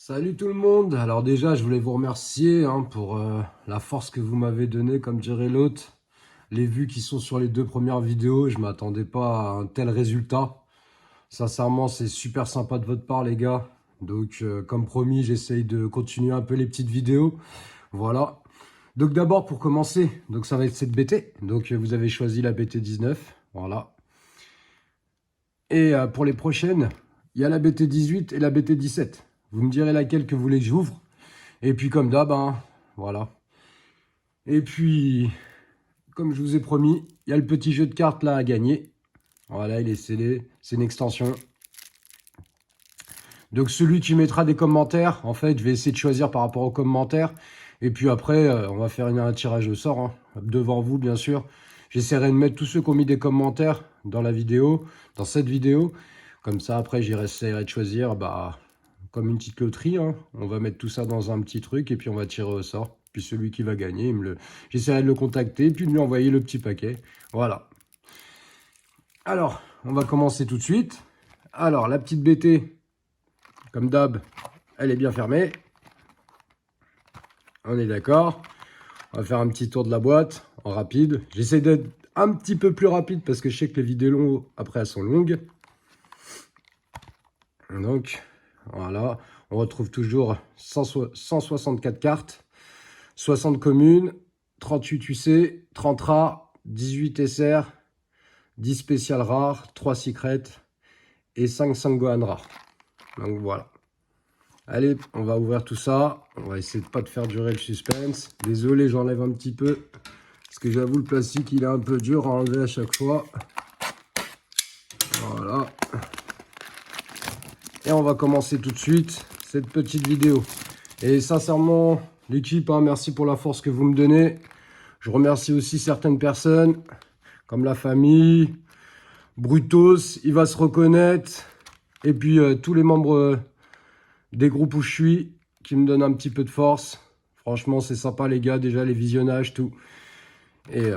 Salut tout le monde. Alors déjà, je voulais vous remercier pour la force que vous m'avez donnée, comme dirait l'autre. Les vues qui sont sur les 2 premières vidéos, je m'attendais pas à un tel résultat. Sincèrement, c'est super sympa de votre part, les gars. Donc, comme promis, j'essaye de continuer un peu les petites vidéos. Voilà. Donc d'abord, pour commencer, donc ça va être cette BT. Donc vous avez choisi la BT 19. Voilà. Et pour les prochaines, il y a la BT 18 et la BT 17. Vous me direz laquelle que vous voulez que j'ouvre. Et puis comme d'hab, voilà. Et puis, comme je vous ai promis, il y a le petit jeu de cartes là à gagner. Voilà, il est scellé, c'est une extension. Donc celui qui mettra des commentaires, en fait, je vais essayer de choisir par rapport aux commentaires. Et puis après, on va faire un tirage au sort, devant vous bien sûr. J'essaierai de mettre tous ceux qui ont mis des commentaires dans la vidéo, dans cette vidéo. Comme ça, après, j'essaierai de choisir, comme une petite loterie. On va mettre tout ça dans un petit truc et puis on va tirer au sort. Puis celui qui va gagner, j'essaierai de le contacter puis de lui envoyer le petit paquet. Voilà. Alors, on va commencer tout de suite. Alors, la petite BT, comme d'hab, elle est bien fermée. On est d'accord. On va faire un petit tour de la boîte en rapide. J'essaie d'être un petit peu plus rapide parce que je sais que les vidéos après elles sont longues. Donc, voilà. On retrouve toujours 164 cartes, 60 communes, 38 UC, 30 rares, 18 SR, 10 spéciales rares, 3 secrètes et 5 Sangohan rares. Donc voilà. Allez, on va ouvrir tout ça. On va essayer de pas de faire durer le suspense. Désolé, j'enlève un petit peu. Parce que j'avoue, le plastique, il est un peu dur à enlever à chaque fois. Voilà. Et on va commencer tout de suite cette petite vidéo. Et sincèrement, l'équipe, merci pour la force que vous me donnez. Je remercie aussi certaines personnes, comme la famille, Brutos, il va se reconnaître. Et puis tous les membres des groupes où je suis, qui me donnent un petit peu de force. Franchement, c'est sympa les gars, déjà les visionnages, tout. Et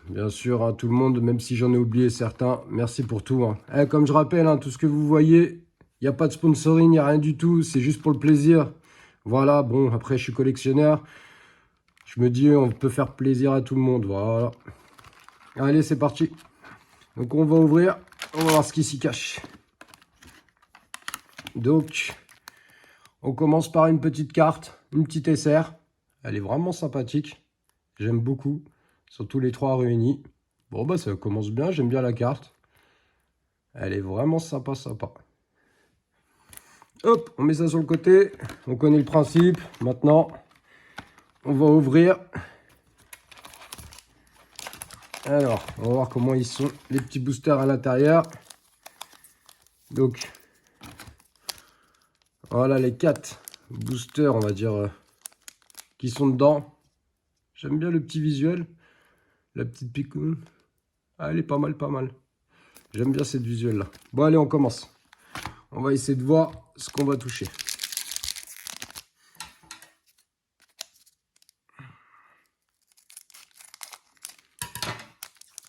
bien sûr, tout le monde, même si j'en ai oublié certains, merci pour tout. Comme je rappelle, tout ce que vous voyez, il n'y a pas de sponsoring, il n'y a rien du tout, c'est juste pour le plaisir. Voilà, bon, après je suis collectionneur. Je me dis, on peut faire plaisir à tout le monde, voilà. Allez, c'est parti. Donc on va ouvrir, on va voir ce qui s'y cache. Donc, on commence par une petite carte, une petite SR. Elle est vraiment sympathique. J'aime beaucoup. Surtout les 3 réunis. Bon, ça commence bien. J'aime bien la carte. Elle est vraiment sympa. Hop, on met ça sur le côté. On connaît le principe. Maintenant, on va ouvrir. Alors, on va voir comment ils sont, les petits boosters à l'intérieur. Donc, voilà les 4 boosters, on va dire, qui sont dedans. J'aime bien le petit visuel. La petite picoune. Ah, elle est pas mal. J'aime bien cette visuelle là. Bon, allez, on commence. On va essayer de voir ce qu'on va toucher.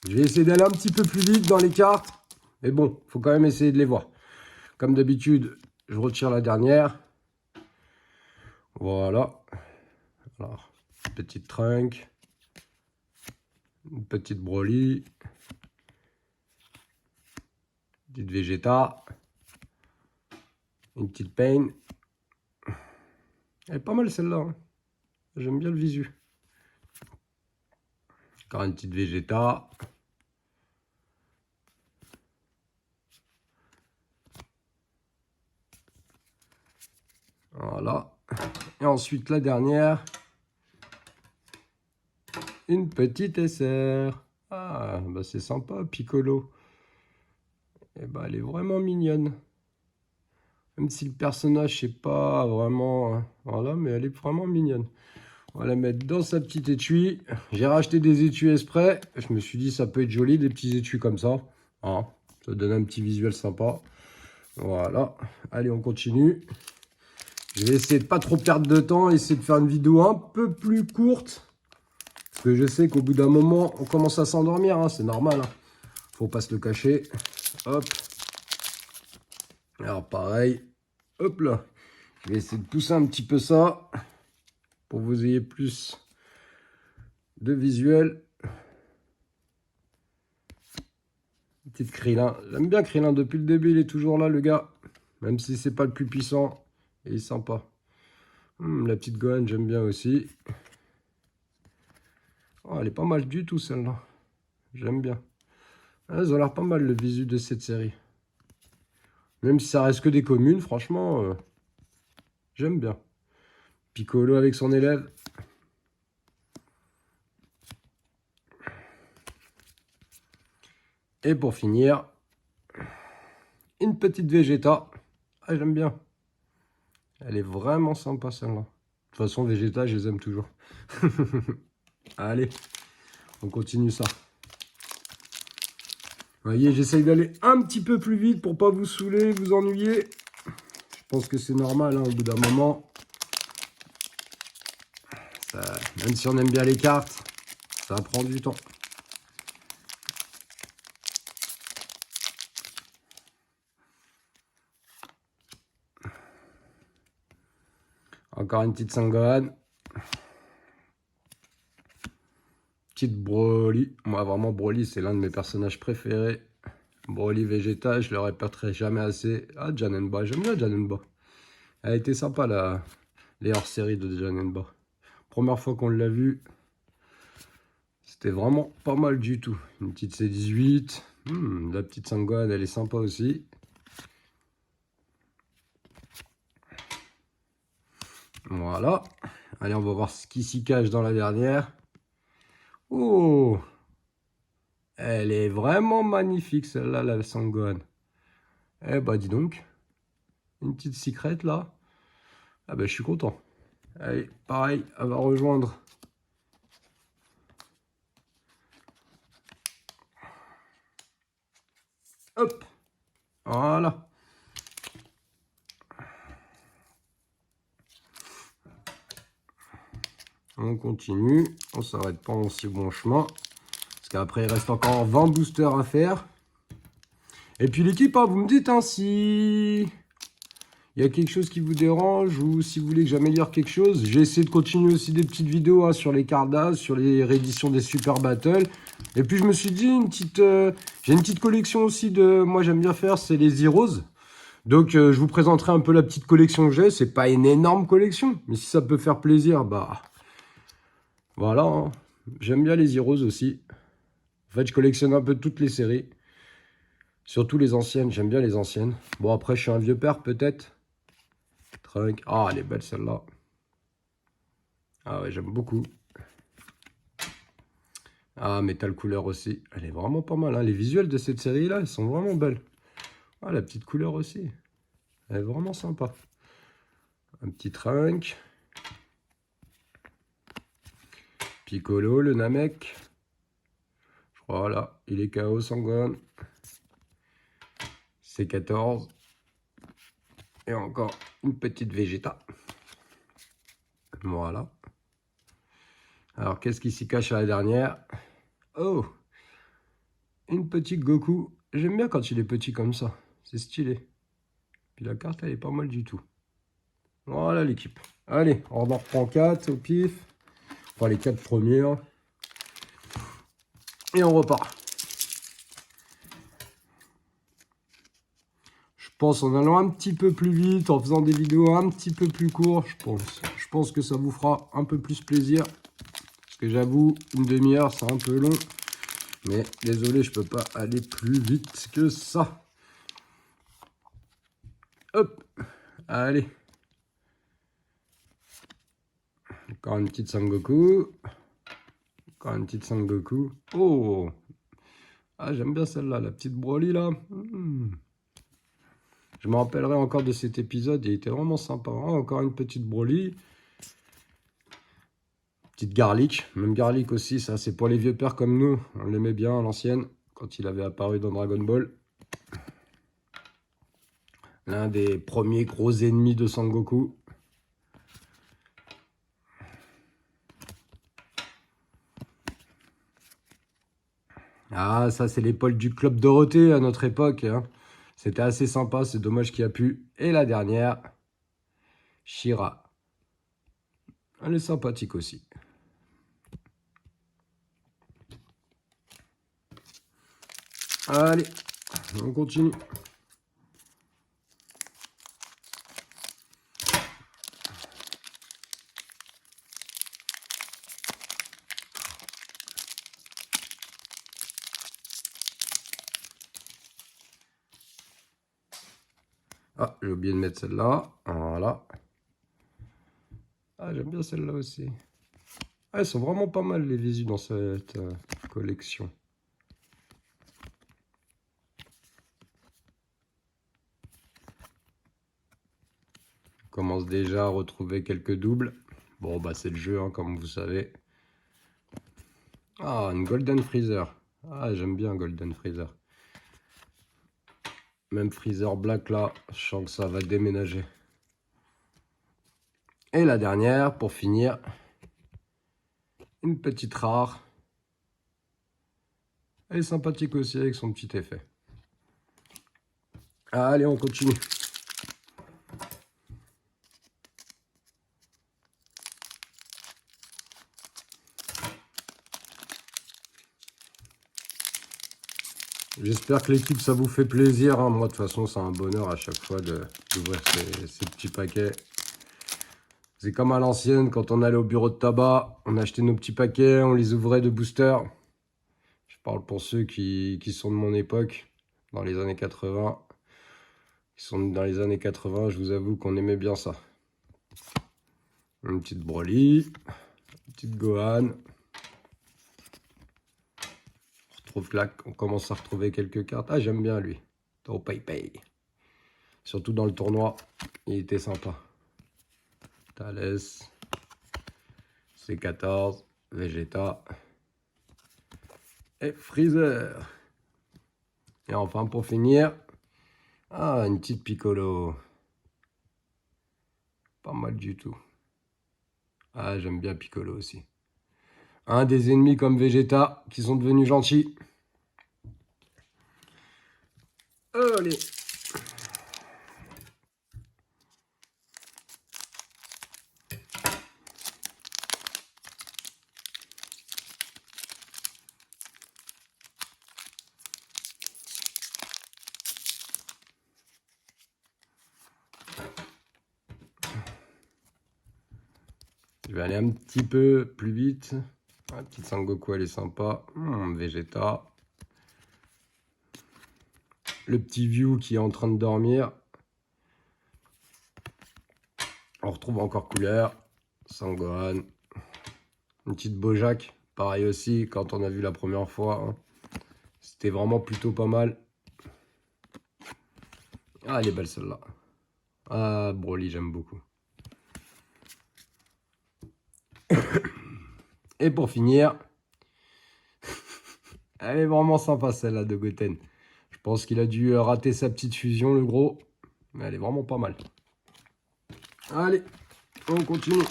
Je vais essayer d'aller un petit peu plus vite dans les cartes. Mais bon, il faut quand même essayer de les voir. Comme d'habitude, je retire la dernière. Voilà. Alors, petite trunk. Une petite Broly. Petite Vegeta. Une petite Pain. Elle est pas mal celle-là. J'aime bien le visu. Encore une petite Vegeta. Voilà. Et ensuite, la dernière. Une petite SR. Ah, c'est sympa, Piccolo. Et elle est vraiment mignonne. Même si le personnage, c'est pas vraiment... voilà, mais elle est vraiment mignonne. On va la mettre dans sa petite étui. J'ai racheté des étuis exprès. Je me suis dit, ça peut être joli, des petits étuis comme ça. Ça donne un petit visuel sympa. Voilà. Allez, on continue. Je vais essayer de pas trop perdre de temps. Essayer de faire une vidéo un peu plus courte. Parce que je sais qu'au bout d'un moment, on commence à s'endormir. C'est normal. Faut pas se le cacher. Hop. Alors pareil. Hop là. Je vais essayer de pousser un petit peu ça pour que vous ayez plus de visuel. Petite Krillin. J'aime bien Krillin depuis le début, il est toujours là le gars. Même si c'est pas le plus puissant. Et il est sympa. La petite Gohan, j'aime bien aussi. Oh, elle est pas mal du tout celle-là. J'aime bien. Elles ont l'air pas mal le visu de cette série. Même si ça reste que des communes, franchement, j'aime bien. Piccolo avec son élève. Et pour finir, une petite Vegeta. Ah, j'aime bien. Elle est vraiment sympa celle-là. De toute façon, Vegeta, je les aime toujours. Allez, on continue ça. Vous voyez, j'essaye d'aller un petit peu plus vite pour pas vous saouler, vous ennuyer. Je pense que c'est normal, hein, au bout d'un moment. Ça, même si on aime bien les cartes, ça prend du temps. Encore une petite Sangohan. Petite Broly. Moi, vraiment, Broly, c'est l'un de mes personnages préférés. Broly Vegeta, je le répéterai jamais assez. Ah, Janemba, j'aime bien Janemba. Elle a été sympa, les hors-séries de Janemba. Première fois qu'on l'a vu, c'était vraiment pas mal du tout. Une petite C18. La petite Sangohan, elle est sympa aussi. Voilà. Allez, on va voir ce qui s'y cache dans la dernière. Oh! Elle est vraiment magnifique, celle-là, la Sangohan. Eh bah, dis donc. Une petite secrète, là. Ah bah, je suis content. Allez, pareil, elle va rejoindre. Hop! Voilà. On continue. On s'arrête pas en si bon chemin. Parce qu'après, il reste encore 20 boosters à faire. Et puis l'équipe, hein, vous me dites hein, si il y a quelque chose qui vous dérange ou si vous voulez que j'améliore quelque chose. J'ai essayé de continuer aussi des petites vidéos hein, sur les cardas, sur les rééditions des Super Battle. Et puis je me suis dit, j'ai une petite collection aussi de... Moi j'aime bien faire, c'est les Heroes. Donc je vous présenterai un peu la petite collection que j'ai. C'est pas une énorme collection, mais si ça peut faire plaisir, bah... Voilà, hein. J'aime bien les Heroes aussi. En fait, je collectionne un peu toutes les séries. Surtout les anciennes, j'aime bien les anciennes. Bon, après, je suis un vieux père, peut-être. Trunk. Ah, elle est belle, celle-là. Ah ouais, j'aime beaucoup. Ah, Metal Couleur aussi. Elle est vraiment pas mal, hein. Les visuels de cette série-là, elles sont vraiment belles. Ah, la petite couleur aussi. Elle est vraiment sympa. Un petit Trunk. Piccolo, le Namek. Voilà, il est KO Sangohan. C14. Et encore une petite Vegeta. Voilà. Alors, qu'est-ce qui s'y cache à la dernière? Oh! Une petite Goku. J'aime bien quand il est petit comme ça. C'est stylé. Puis la carte, elle est pas mal du tout. Voilà l'équipe. Allez, on en reprend 4 au pif. Enfin, les 4 premières. Et on repart. Je pense en allant un petit peu plus vite, en faisant des vidéos un petit peu plus courtes, je pense. Je pense que ça vous fera un peu plus plaisir. Parce que j'avoue, une demi-heure, c'est un peu long. Mais désolé, je peux pas aller plus vite que ça. Hop, allez. Encore une petite Sangoku. Encore une petite Sangoku. Oh! Ah, j'aime bien celle-là, la petite Broly, là. Je me rappellerai encore de cet épisode, il était vraiment sympa. Hein, encore une petite Broly. Petite Garlic. Même Garlic aussi, ça, c'est pour les vieux pères comme nous. On l'aimait bien à l'ancienne, quand il avait apparu dans Dragon Ball. L'un des premiers gros ennemis de Sangoku. Ah, ça, c'est l'épaule du Club Dorothée à notre époque. Hein. C'était assez sympa, c'est dommage qu'il n'y a plus. Et la dernière, Shira. Elle est sympathique aussi. Allez, on continue. Ah, j'ai oublié de mettre celle-là. Voilà. Ah, j'aime bien celle-là aussi. Ah, elles sont vraiment pas mal les visus dans cette collection. On commence déjà à retrouver quelques doubles. Bon, bah c'est le jeu, hein, comme vous savez. Ah, une Golden Freezer. Ah, j'aime bien Golden Freezer. Même Freezer Black là, je sens que ça va déménager. Et la dernière, pour finir, une petite rare. Elle est sympathique aussi avec son petit effet. Allez, on continue. J'espère que l'équipe, ça vous fait plaisir. Hein. Moi, de toute façon, c'est un bonheur à chaque fois d'ouvrir ces petits paquets. C'est comme à l'ancienne, quand on allait au bureau de tabac, on achetait nos petits paquets, on les ouvrait de boosters. Je parle pour ceux qui sont de mon époque, dans les années 80. Qui sont dans les années 80, je vous avoue qu'on aimait bien ça. Une petite Broly, une petite Gohan. On commence à retrouver quelques cartes. Ah, j'aime bien lui. Tao Pai Pai. Surtout dans le tournoi, il était sympa. Thales, C14, Vegeta et Freezer. Et enfin, pour finir, ah, une petite Piccolo. Pas mal du tout. Ah, j'aime bien Piccolo aussi. Un des ennemis comme Vegeta qui sont devenus gentils. Allez. Je vais aller un petit peu plus vite. La petite Sangoku, elle est sympa. Vegeta. Le petit View qui est en train de dormir. On retrouve encore couleur. Sangohan. Une petite Bojack. Pareil aussi, quand on a vu la première fois. Hein. C'était vraiment plutôt pas mal. Ah, elle est belle celle-là. Ah, Broly, j'aime beaucoup. Et pour finir, elle est vraiment sympa celle-là de Goten. Je pense qu'il a dû rater sa petite fusion, le gros. Mais elle est vraiment pas mal. Allez, on continue.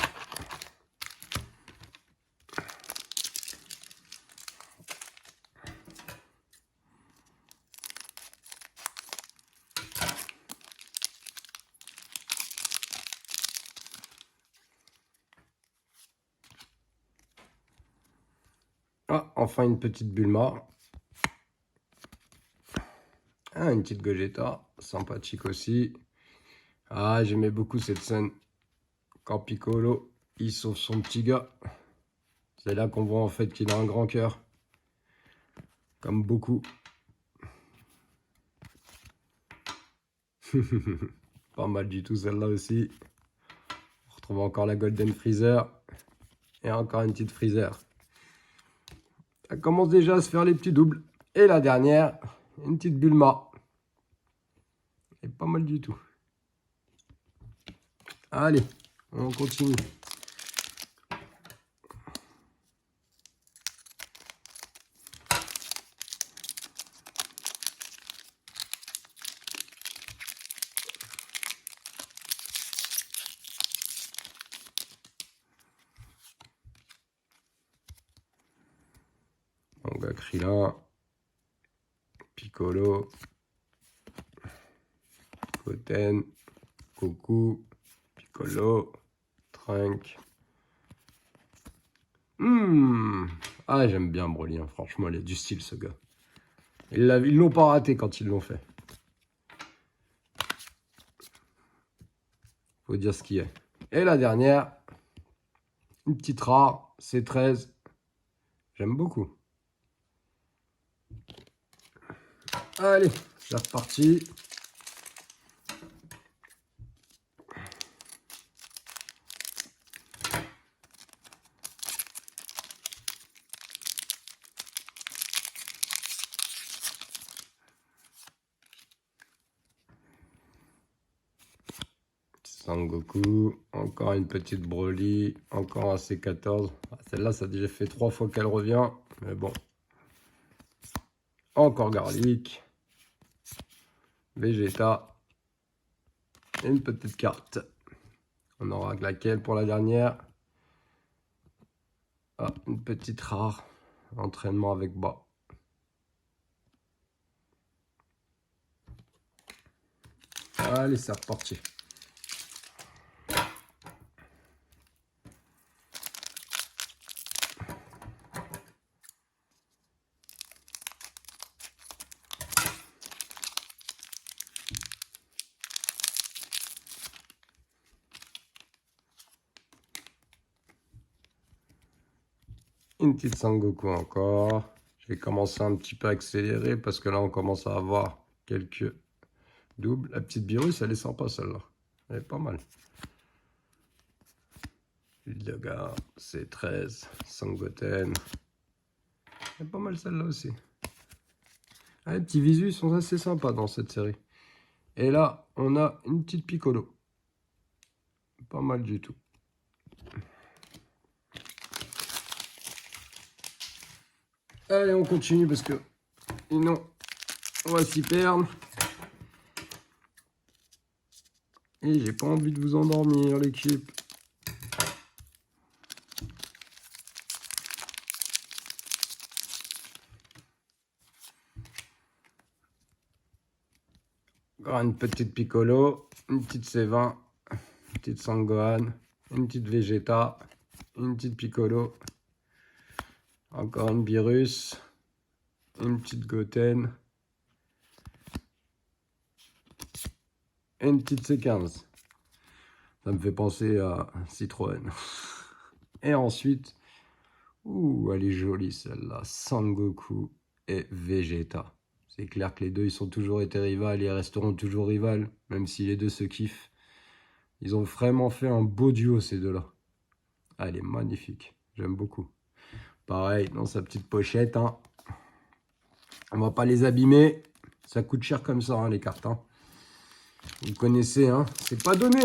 Ah, enfin une petite Bulma. Ah, une petite Gogeta, sympathique aussi. Ah, j'aimais beaucoup cette scène. Quand Piccolo, il sauve son petit gars. C'est là qu'on voit en fait qu'il a un grand cœur. Comme beaucoup. Pas mal du tout celle-là aussi. On retrouve encore la Golden Freezer. Et encore une petite Freezer. Ça commence déjà à se faire les petits doubles. Et la dernière, une petite Bulma. Et pas mal du tout. Allez, on continue. Donc Krillin, Piccolo, Goten, Goku, Piccolo. Trunk. Ah, j'aime bien Broly, hein. Franchement, il a du style, ce gars. Ils l'ont pas raté quand ils l'ont fait. Faut dire ce qu'il est. Et la dernière, une petite rare, C13. J'aime beaucoup. Allez, c'est reparti. Sangoku, encore une petite Broly, encore un C14. Celle-là, ça a déjà fait 3 fois qu'elle revient, mais bon. Encore Garlic, Vegeta, et une petite carte. On aura laquelle pour la dernière? Ah, une petite rare, entraînement avec bas. Allez, c'est reparti. Une petite Sangoku encore. Je vais commencer un petit peu à accélérer parce que là, on commence à avoir quelques doubles. La petite Virus, elle est sympa celle-là. Elle est pas mal. Yoga, C13, Sangoten. Elle est pas mal celle-là aussi. Ah, les petits visus sont assez sympas dans cette série. Et là, on a une petite Piccolo. Pas mal du tout. Allez, on continue parce que sinon, on va s'y perdre. Et j'ai pas envie de vous endormir, l'équipe. Encore une petite Piccolo, une petite C20, une petite Sangohan, une petite Vegeta, une petite Piccolo, encore une Virus, une petite Goten, et une petite C15. Ça me fait penser à Citroën. Et ensuite, ouh, elle est jolie celle-là, Sangoku et Vegeta. C'est clair que les deux, ils ont toujours été rivales et ils resteront toujours rivales, même si les deux se kiffent. Ils ont vraiment fait un beau duo, ces deux-là. Ah, elle est magnifique. J'aime beaucoup. Pareil, dans sa petite pochette. Hein. On va pas les abîmer. Ça coûte cher comme ça, hein, les cartes. Hein. Vous connaissez, hein. C'est pas donné.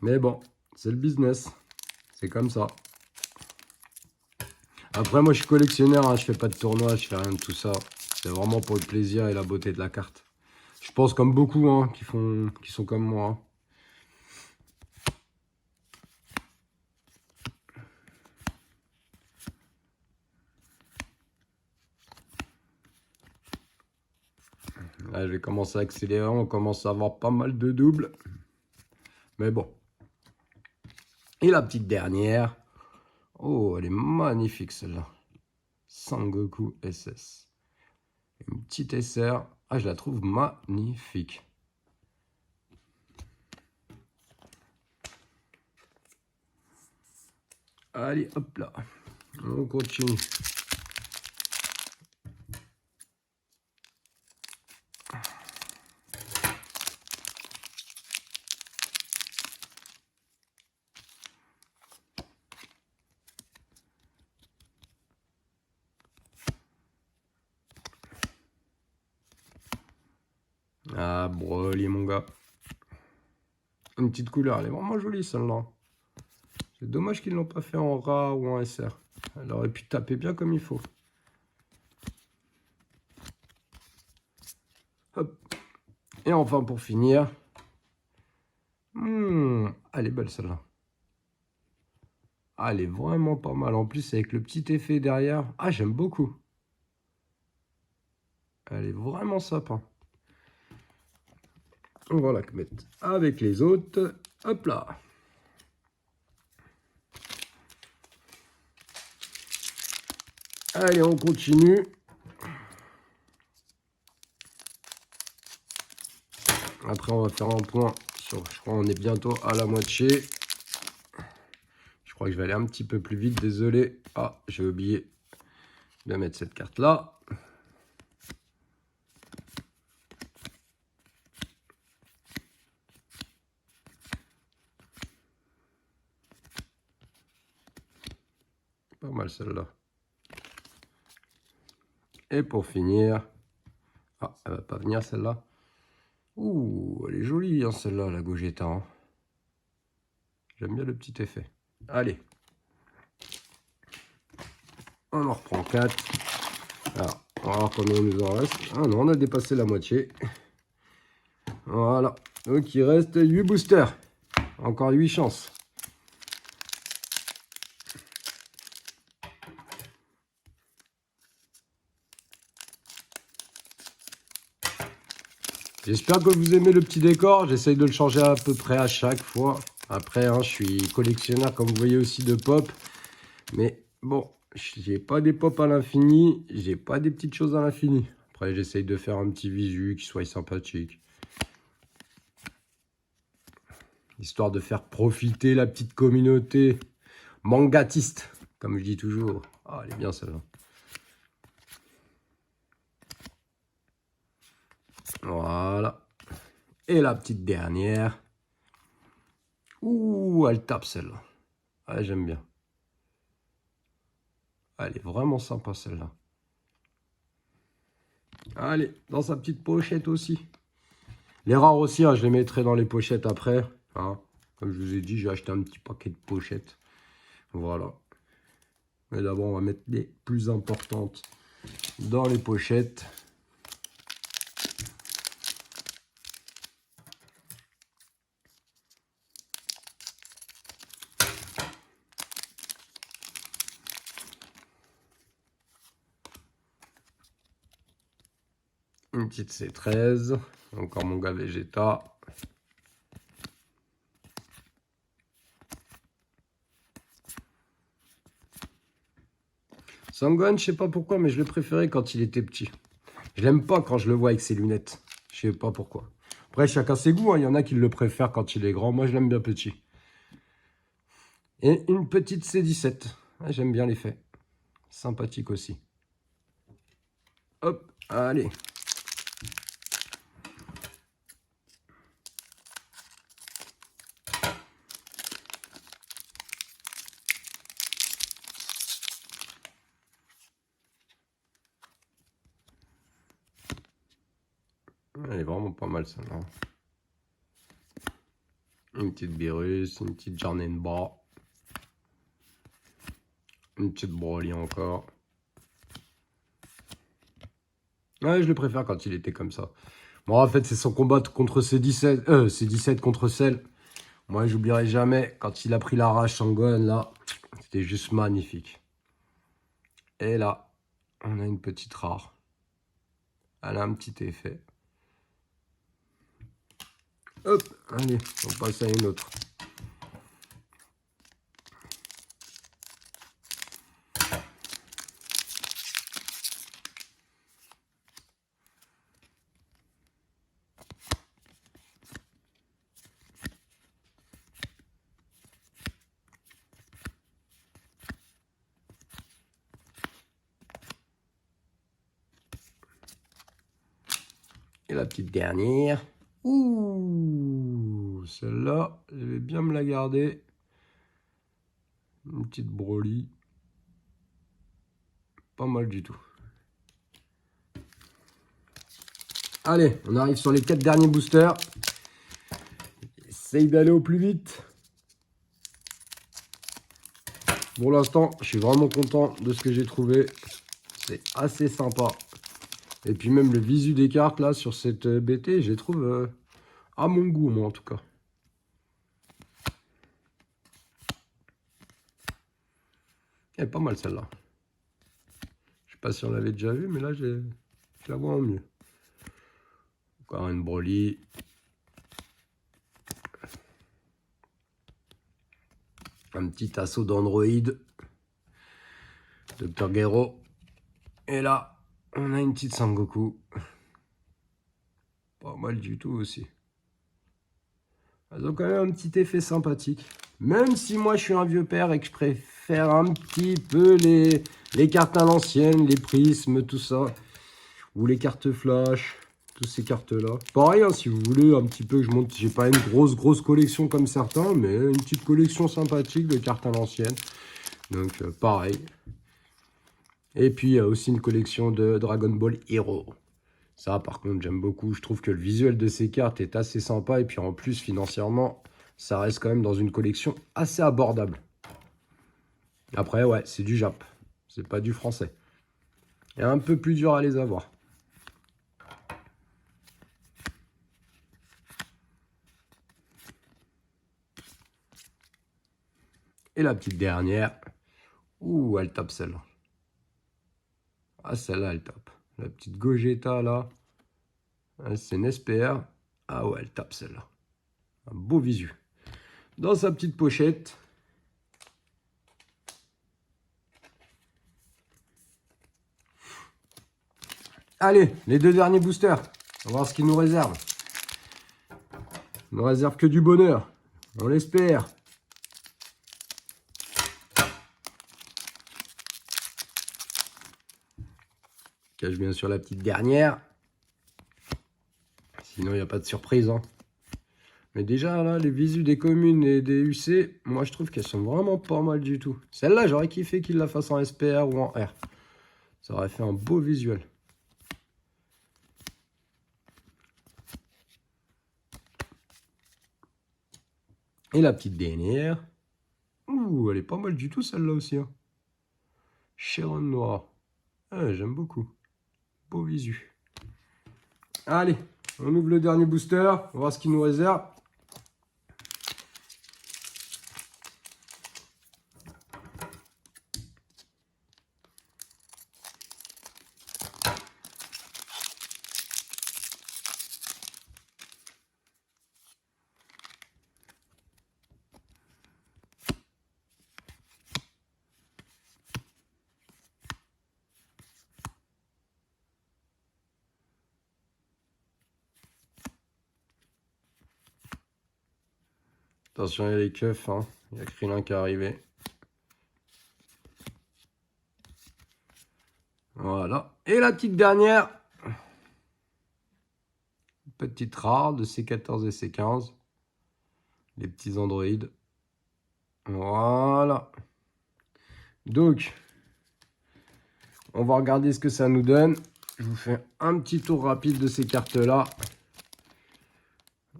Mais bon, c'est le business. C'est comme ça. Après, moi, je suis collectionneur. Hein. Je fais pas de tournoi. Je fais rien de tout ça. C'est vraiment pour le plaisir et la beauté de la carte. Je pense comme beaucoup hein, qui sont comme moi. Hein. Là, je vais commencer à accélérer. On commence à avoir pas mal de doubles. Mais bon. Et la petite dernière. Oh, elle est magnifique celle-là. Sangoku SS. Une petite SR. Ah, je la trouve magnifique. Allez, hop là. On continue. Ah, Broly, mon gars. Une petite couleur, elle est vraiment jolie, celle-là. C'est dommage qu'ils ne l'ont pas fait en RA ou en SR. Elle aurait pu taper bien comme il faut. Hop. Et enfin, pour finir. Elle est belle, celle-là. Ah, elle est vraiment pas mal. En plus, avec le petit effet derrière. Ah, j'aime beaucoup. Elle est vraiment sympa. On va la mettre avec les autres. Hop là. Allez, on continue. Après, on va faire un point sur, je crois, on est bientôt à la moitié. Je crois que je vais aller un petit peu plus vite, désolé. Ah, j'ai oublié de mettre cette carte-là. Pas mal celle-là. Et pour finir, ah, elle va pas venir celle-là. Ouh, elle est jolie hein, celle-là, la Gogeta. Hein. J'aime bien le petit effet. Allez. On en reprend 4. Alors, on va voir combien il nous en reste. Ah non, on a dépassé la moitié. Voilà. Donc il reste 8 boosters. Encore 8 chances. J'espère que vous aimez le petit décor. J'essaye de le changer à peu près à chaque fois. Après, hein, je suis collectionneur, comme vous voyez, aussi de pop. Mais bon, j'ai pas des pop à l'infini. J'ai pas des petites choses à l'infini. Après, j'essaye de faire un petit visu qui soit sympathique. Histoire de faire profiter la petite communauté mangatiste, comme je dis toujours. Ah, elle est bien celle-là. Voilà. Et la petite dernière. Ouh, elle tape celle-là. Ah, j'aime bien. Elle est vraiment sympa celle-là. Allez, dans sa petite pochette aussi. Les rares aussi, hein, je les mettrai dans les pochettes après. Hein. Comme je vous ai dit, j'ai acheté un petit paquet de pochettes. Voilà. Mais d'abord, on va mettre les plus importantes dans les pochettes. Une petite C13. Encore mon gars Vegeta. Sangohan, je sais pas pourquoi, mais je le préférais quand il était petit. Je l'aime pas quand je le vois avec ses lunettes. Je sais pas pourquoi. Après, chacun ses goûts. Hein. Il y en a qui le préfèrent quand il est grand. Moi, je l'aime bien petit. Et une petite C17. Ouais, j'aime bien l'effet. Sympathique aussi. Hop, allez. Elle est vraiment pas mal celle-là. Une petite Beerus, une petite Jarnenba. Une petite Broly encore. Ouais, je le préfère quand il était comme ça. Bon, en fait, c'est son combat contre C17, C17 contre Cell. Moi, j'oublierai jamais quand il a pris la rage Sangohan, là. C'était juste magnifique. Et là, on a une petite rare. Elle a un petit effet. Hop, allez, on passe à une autre. Et la petite dernière. Ouh, celle-là, je vais bien me la garder. Une petite Broly. Pas mal du tout. Allez, on arrive sur les 4 derniers boosters. Essaye d'aller au plus vite. Pour l'instant, je suis vraiment content de ce que j'ai trouvé. C'est assez sympa. Et puis même le visu des cartes là sur cette BT, je les trouve à mon goût, moi en tout cas. Elle est pas mal celle-là. Je sais pas si on l'avait déjà vue, mais là je la vois en mieux. Encore une Broly. Un petit assaut d'Android. Dr. Gero. Et là, on a une petite Sangoku. Pas mal du tout aussi. Elles ont quand même un petit effet sympathique. Même si moi je suis un vieux père et que je préfère un petit peu les cartes à l'ancienne, les prismes, tout ça. Ou les cartes flash, toutes ces cartes-là. Pareil, hein, si vous voulez un petit peu que je monte, j'ai pas une grosse collection comme certains, mais une petite collection sympathique de cartes à l'ancienne. Donc pareil. Et puis il y a aussi une collection de Dragon Ball Hero. Ça par contre j'aime beaucoup, je trouve que le visuel de ces cartes est assez sympa. Et puis en plus financièrement, ça reste quand même dans une collection assez abordable. Après ouais, c'est du Jap, c'est pas du français. Et un peu plus dur à les avoir. Et la petite dernière. Ouh, elle tape celle-là. Ah, celle-là, elle tape. La petite Gogeta, là. C'est une SPR. Ah ouais, elle tape celle-là. Un beau visu. Dans sa petite pochette. Allez, les deux derniers boosters. On va voir ce qu'ils nous réservent. Ils nous réservent que du bonheur. On l'espère. Cache bien sûr la petite dernière. Sinon, il n'y a pas de surprise. Hein. Mais déjà, là, les visus des communes et des UC, moi, je trouve qu'elles sont vraiment pas mal du tout. Celle-là, j'aurais kiffé qu'ils la fassent en SPR ou en R. Ça aurait fait un beau visuel. Et la petite dernière. Ouh, elle est pas mal du tout, celle-là aussi. Hein. Chiron noir. Ah, j'aime beaucoup. Beau visu. Allez, on ouvre le dernier booster. On va voir ce qu'il nous réserve. Attention, il y a les keufs. Hein. Il y a Krillin qui est arrivé. Voilà. Et la petite dernière. Petite rare de C14 et C15. Les petits androïdes. Voilà. Donc, on va regarder ce que ça nous donne. Je vous fais un petit tour rapide de ces cartes-là.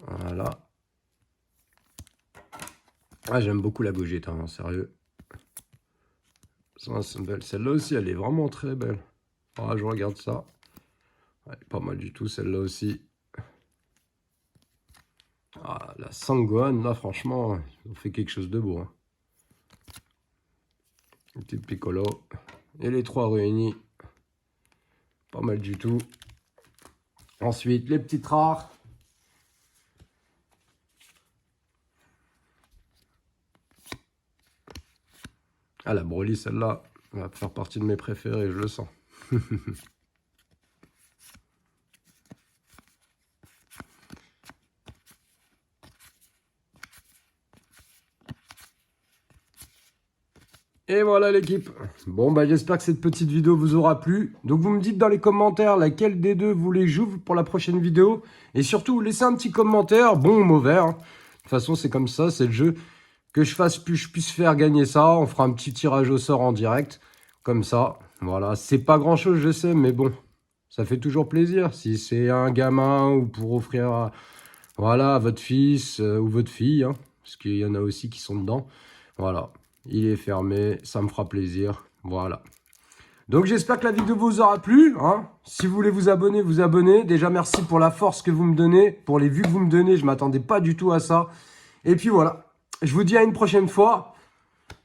Voilà. Ah, j'aime beaucoup la Gogeta, hein, sérieux. Celle-là aussi, elle est vraiment très belle. Ah, je regarde ça. Elle est pas mal du tout, celle-là aussi. Ah, la Sangohan, là, franchement, ils ont fait quelque chose de beau. Hein. Une petite Piccolo. Et les trois réunis. Pas mal du tout. Ensuite, les petites rares. Ah, la Broly, celle-là, va faire partie de mes préférés, je le sens. Et voilà l'équipe. Bon, bah j'espère que cette petite vidéo vous aura plu. Donc vous me dites dans les commentaires laquelle des deux vous voulez que j'ouvre pour la prochaine vidéo. Et surtout, laissez un petit commentaire, bon ou mauvais. Hein. De toute façon, c'est comme ça, c'est le jeu. Que je puisse faire gagner ça. On fera un petit tirage au sort en direct. Comme ça, voilà. C'est pas grand chose, je sais, mais bon. Ça fait toujours plaisir. Si c'est un gamin ou pour offrir à, voilà, à votre fils ou votre fille. Hein, parce qu'il y en a aussi qui sont dedans. Voilà. Il est fermé, ça me fera plaisir. Voilà. Donc j'espère que la vidéo vous aura plu. Hein. Si vous voulez vous abonner, vous abonnez. Déjà merci pour la force que vous me donnez, pour les vues que vous me donnez. Je ne m'attendais pas du tout à ça. Et puis voilà. Je vous dis à une prochaine fois.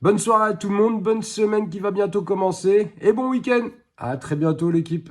Bonne soirée à tout le monde. Bonne semaine qui va bientôt commencer. Et bon week-end. À très bientôt l'équipe.